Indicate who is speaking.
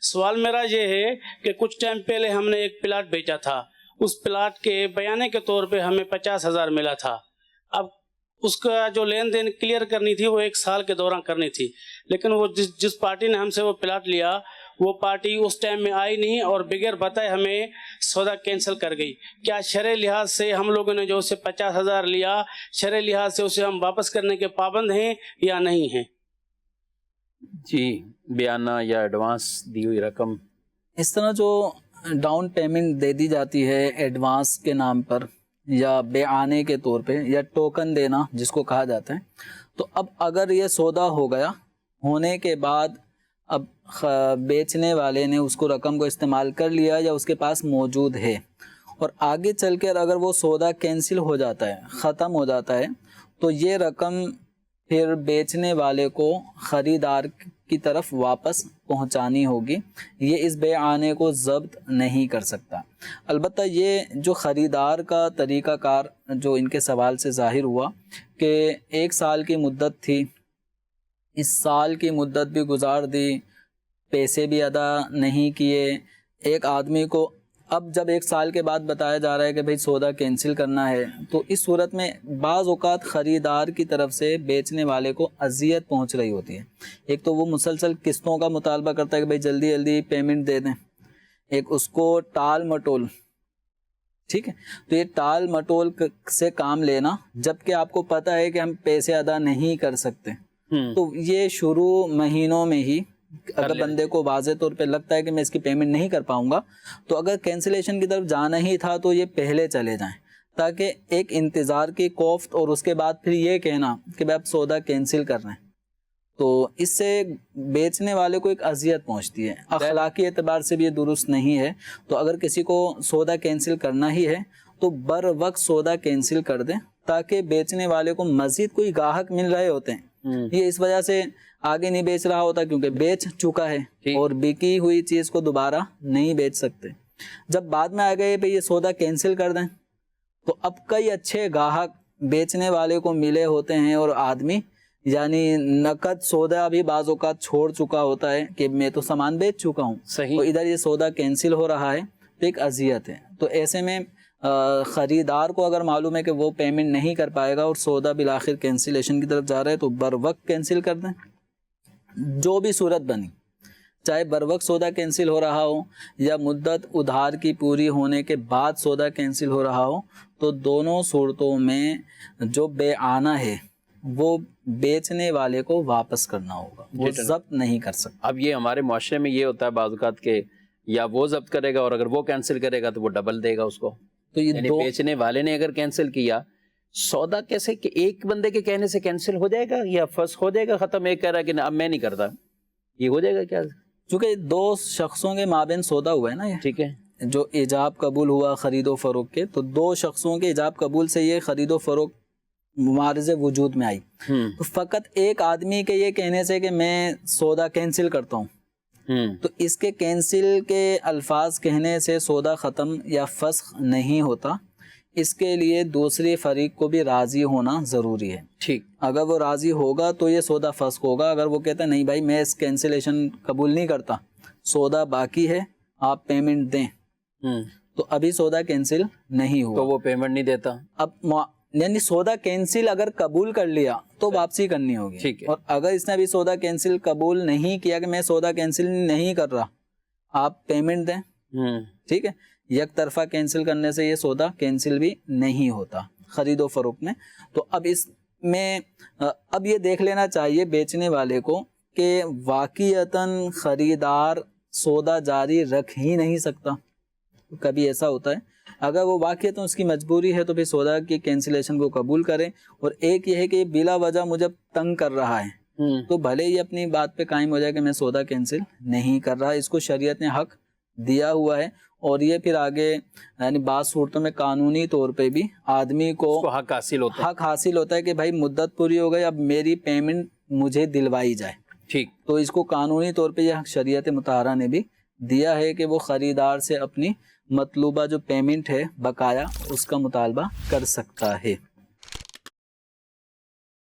Speaker 1: سوال میرا یہ ہے کہ کچھ ٹائم پہلے ہم نے ایک پلاٹ بیچا تھا، اس پلاٹ کے بیانے کے طور پہ ہمیں 50,000 ملا تھا. اب اس کا جو لین دین کلیئر کرنی تھی وہ 1 سال کے دوران کرنی تھی، لیکن وہ جس پارٹی نے ہم سے وہ پلاٹ لیا وہ پارٹی اس ٹائم میں آئی نہیں اور بغیر بتائے ہمیں سودا کینسل کر گئی. کیا شرعی لحاظ سے ہم لوگوں نے جو اسے 50,000 لیا، شرعی لحاظ سے اسے ہم واپس کرنے کے پابند ہیں یا نہیں ہیں؟
Speaker 2: جی، بیانہ یا ایڈوانس دی ہوئی رقم
Speaker 3: اس طرح جو ڈاؤن پیمنٹ دے دی جاتی ہے ایڈوانس کے نام پر یا بیعانے کے طور پہ یا ٹوکن دینا جس کو کہا جاتا ہے، تو اب اگر یہ سودا ہو گیا، ہونے کے بعد اب بیچنے والے نے اس کو رقم کو استعمال کر لیا یا اس کے پاس موجود ہے، اور آگے چل کر اگر وہ سودا کینسل ہو جاتا ہے، ختم ہو جاتا ہے، تو یہ رقم پھر بیچنے والے کو خریدار کی طرف واپس پہنچانی ہوگی. یہ اس بیعانے کو ضبط نہیں کر سکتا. البتہ یہ جو خریدار کا طریقہ کار جو ان کے سوال سے ظاہر ہوا کہ 1 سال کی مدت تھی، اس سال کی مدت بھی گزار دی، پیسے بھی ادا نہیں کیے، ایک آدمی کو اب جب 1 سال کے بعد بتایا جا رہا ہے کہ بھئی سودا کینسل کرنا ہے، تو اس صورت میں بعض اوقات خریدار کی طرف سے بیچنے والے کو اذیت پہنچ رہی ہوتی ہے. ایک تو وہ مسلسل قسطوں کا مطالبہ کرتا ہے کہ بھئی جلدی جلدی پیمنٹ دے دیں، ایک اس کو ٹال مٹول، ٹھیک ہے، تو یہ ٹال مٹول سے کام لینا جبکہ آپ کو پتہ ہے کہ ہم پیسے ادا نہیں کر سکتے، تو یہ شروع مہینوں میں ہی اگر بندے کو واضح طور پہ لگتا ہے کہ میں اس کی پیمنٹ نہیں کر پاؤں گا، تو اگر کینسلیشن کی طرف جانا ہی تھا تو یہ پہلے چلے جائیں، تاکہ ایک انتظار کی کوفت اور اس کے بعد پھر یہ کہنا کہ بھائی اب سودا کینسل کر رہے ہیں، تو اس سے بیچنے والے کو ایک اذیت پہنچتی ہے. اخلاقی اعتبار سے بھی یہ درست نہیں ہے. تو اگر کسی کو سودا کینسل کرنا ہی ہے تو بر وقت سودا کینسل کر دیں، تاکہ بیچنے والے کو مزید کوئی گاہک مل رہے ہوتے ہیں، یہ اس وجہ سے آگے نہیں بیچ رہا ہوتا کیونکہ بیچ چکا ہے اور بکی ہوئی چیز کو دوبارہ نہیں بیچ سکتے. جب بعد میں آ گئے یہ سودا کینسل کر دیں تو اب کئی اچھے گاہک بیچنے والے کو ملے ہوتے ہیں، اور آدمی یعنی نقد سودا بھی بعض اوقات چھوڑ چکا ہوتا ہے کہ میں تو سامان بیچ چکا ہوں، تو ادھر یہ سودا کینسل ہو رہا ہے تو ایک اذیت ہے. تو ایسے میں خریدار کو اگر معلوم ہے کہ وہ پیمنٹ نہیں کر پائے گا اور سودا بالآخر کینسلیشن کی طرف جا رہا ہے تو بر وقت کینسل کر دیں. جو بھی صورت بنی، چاہے بر وقت سودا کینسل ہو رہا ہو یا مدت ادھار کی پوری ہونے کے بعد سودا کینسل ہو رہا ہو، تو دونوں صورتوں میں جو بیعانہ ہے وہ بیچنے والے کو واپس کرنا ہوگا، وہ ضبط نہیں کر سکتا.
Speaker 2: اب یہ ہمارے معاشرے میں یہ ہوتا ہے بعض اوقات کہ یا وہ ضبط کرے گا اور اگر وہ کینسل کرے گا تو وہ ڈبل دے گا اس کو.
Speaker 3: تو یہ
Speaker 2: یعنی بیچنے والے نے اگر کینسل کیا، سودا کیسے کہ ایک بندے کے کہنے سے کینسل ہو جائے گا یا فسخ ہو جائے گا، ختم، ایک کہہ رہا ہے کہ اب میں نہیں کرتا، یہ ہو جائے گا کیا؟
Speaker 3: چونکہ 2 شخصوں کے مابین سودا ہوا ہے نا، یہ
Speaker 2: ٹھیک ہے،
Speaker 3: جو ایجاب قبول ہوا خرید و فروخت کے، تو 2 شخصوں کے ایجاب قبول سے یہ خرید و فروخت معارض وجود میں آئی، تو فقط ایک آدمی کے یہ کہنے سے کہ میں سودا کینسل کرتا ہوں، تو اس کے کینسل کے الفاظ کہنے سے سودا ختم یا فسخ نہیں ہوتا. اس کے لیے دوسرے فریق کو بھی راضی ہونا ضروری ہے.
Speaker 2: ٹھیک،
Speaker 3: اگر وہ راضی ہوگا تو یہ سودا فسخ ہوگا. اگر وہ کہتا ہے نہیں بھائی میں اس کینسلیشن قبول نہیں کرتا، سودا باقی ہے، آپ پیمنٹ دیں، تو ابھی سودا کینسل نہیں ہوا،
Speaker 2: تو وہ پیمنٹ نہیں دیتا.
Speaker 3: اب یعنی سودا کینسل اگر قبول کر لیا تو واپسی کرنی ہوگی.
Speaker 2: ٹھیک ہے،
Speaker 3: اور اگر اس نے ابھی سودا کینسل قبول نہیں کیا کہ میں سودا کینسل نہیں کر رہا، آپ پیمنٹ دیں، ٹھیک ہے، یک طرفہ کینسل کرنے سے یہ سودا کینسل بھی نہیں ہوتا خرید و فروخت میں. تو اب اس میں اب یہ دیکھ لینا چاہیے بیچنے والے کو کہ واقعتاً خریدار سودا جاری رکھ ہی نہیں سکتا. کبھی ایسا ہوتا ہے اگر وہ واقعتاً اس کی مجبوری ہے تو پھر سودا کی کینسلیشن کو قبول کریں. اور ایک یہ ہے کہ بلا وجہ مجھے تنگ کر رہا ہے تو بھلے ہی اپنی بات پہ قائم ہو جائے کہ میں سودا کینسل نہیں کر رہا. اس کو شریعت نے حق دیا ہوا ہے، اور یہ پھر آگے یعنی بعض صورتوں میں قانونی طور پہ بھی آدمی کو
Speaker 2: حق حاصل ہوتا
Speaker 3: ہے کہ بھائی مدت پوری ہو گئی، اب میری پیمنٹ مجھے دلوائی جائے.
Speaker 2: ٹھیک،
Speaker 3: تو اس کو قانونی طور پہ یہ حق شریعت مطہرہ نے بھی دیا ہے کہ وہ خریدار سے اپنی مطلوبہ جو پیمنٹ ہے بقایا اس کا مطالبہ کر سکتا ہے.